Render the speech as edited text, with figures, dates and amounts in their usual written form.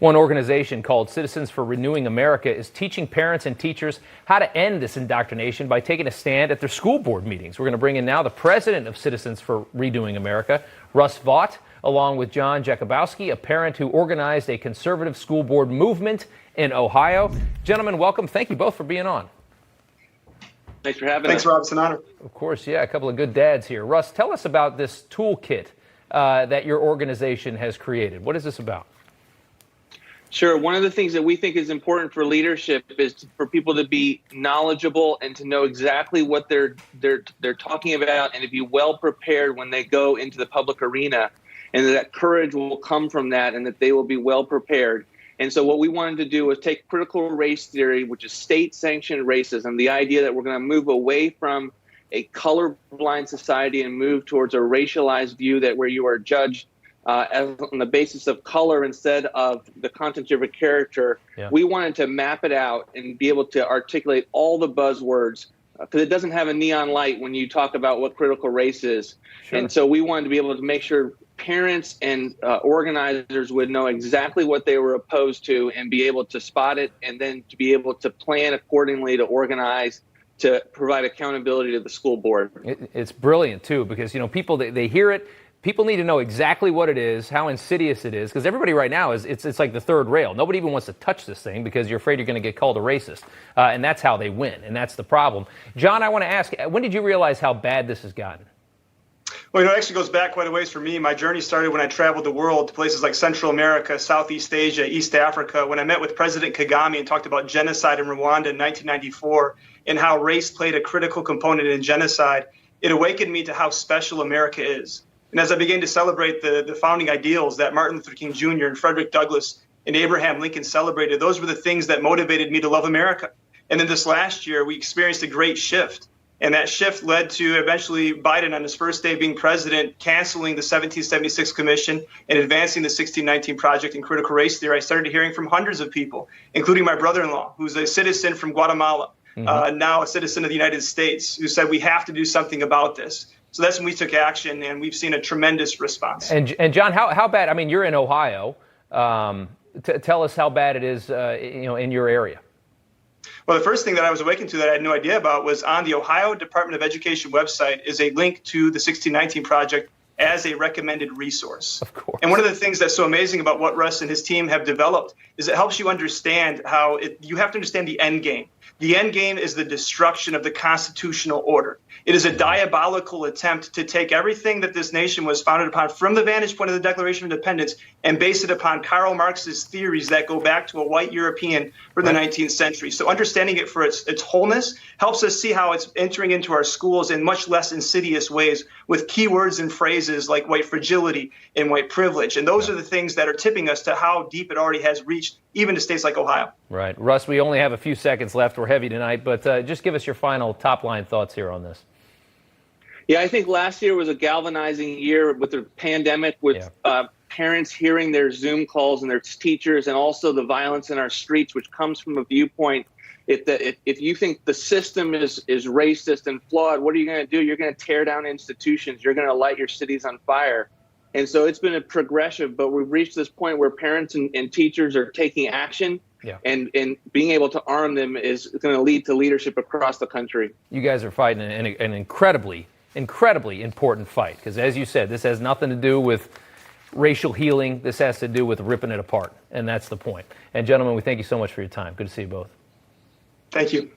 One organization called Citizens for Renewing America is teaching parents and teachers how to end this indoctrination by taking a stand at their school board meetings. We're going to bring in now the president of Citizens for Renewing America, Russ Vought, along with John Jakubowski, a parent who organized a conservative school board movement in Ohio. Gentlemen, welcome. Thank you both for being on. Thanks for having us. Thanks, Rob. It's an honor. Of course, yeah, a couple of good dads here. Russ, tell us about this toolkit that your organization has created. What is this about? Sure. One of the things that we think is important for leadership is for people to be knowledgeable and to know exactly what they're talking about and to be well prepared when they go into the public arena, and that courage will come from that and that they will be well prepared. And so what we wanted to do was take critical race theory, which is state-sanctioned racism, the idea that we're going to move away from a colorblind society and move towards a racialized view that where you are judged on the basis of color instead of the content of a character. Yeah. We wanted to map it out and be able to articulate all the buzzwords because it doesn't have a neon light when you talk about what critical race is. Sure. And so we wanted to be able to make sure parents and organizers would know exactly what they were opposed to and be able to spot it and then to be able to plan accordingly to organize to provide accountability to the school board. It's brilliant, too, because, you know, people, they hear it. People need to know exactly what it is, how insidious it is, because everybody right now it's like the third rail. Nobody even wants to touch this thing because you're afraid you're going to get called a racist, and that's how they win, and that's the problem. John, I want to ask, when did you realize how bad this has gotten? Well, it actually goes back quite a ways for me. My journey started when I traveled the world to places like Central America, Southeast Asia, East Africa, when I met with President Kagame and talked about genocide in Rwanda in 1994 and how race played a critical component in genocide. It awakened me to how special America is. And as I began to celebrate the founding ideals that Martin Luther King Jr. and Frederick Douglass and Abraham Lincoln celebrated, those were the things that motivated me to love America. And then this last year, we experienced a great shift. And that shift led to eventually Biden on his first day being president, canceling the 1776 Commission and advancing the 1619 Project in critical race theory. I started hearing from hundreds of people, including my brother-in-law, who's a citizen from Guatemala, now a citizen of the United States, who said we have to do something about this. So that's when we took action, and we've seen a tremendous response. And John, how bad? I mean, you're in Ohio. Tell us how bad it is, in your area. Well, the first thing that I was awakened to that I had no idea about was on the Ohio Department of Education website is a link to the 1619 Project as a recommended resource. Of course. And one of the things that's so amazing about what Russ and his team have developed is it helps you understand how you have to understand the end game. The end game is the destruction of the constitutional order. It is a diabolical attempt to take everything that this nation was founded upon from the vantage point of the Declaration of Independence and base it upon Karl Marx's theories that go back to a white European from the 19th century. So understanding it for its wholeness helps us see how it's entering into our schools in much less insidious ways with keywords and phrases like white fragility and white privilege. And those are the things that are tipping us to how deep it already has reached, even to states like Ohio. Right. Russ, we only have a few seconds left. We're heavy tonight, but just give us your final top-line thoughts here on this. Yeah, I think last year was a galvanizing year with the pandemic, with parents hearing their Zoom calls and their teachers, and also the violence in our streets, which comes from a viewpoint. If you think the system is racist and flawed, what are you going to do? You're going to tear down institutions. You're going to light your cities on fire. And so it's been a progression, but we've reached this point where parents and teachers are taking action. Yeah. And being able to arm them is going to lead to leadership across the country. You guys are fighting an incredibly important fight because, as you said, this has nothing to do with racial healing. This has to do with ripping it apart, and that's the point. And, gentlemen, we thank you so much for your time. Good to see you both. Thank you.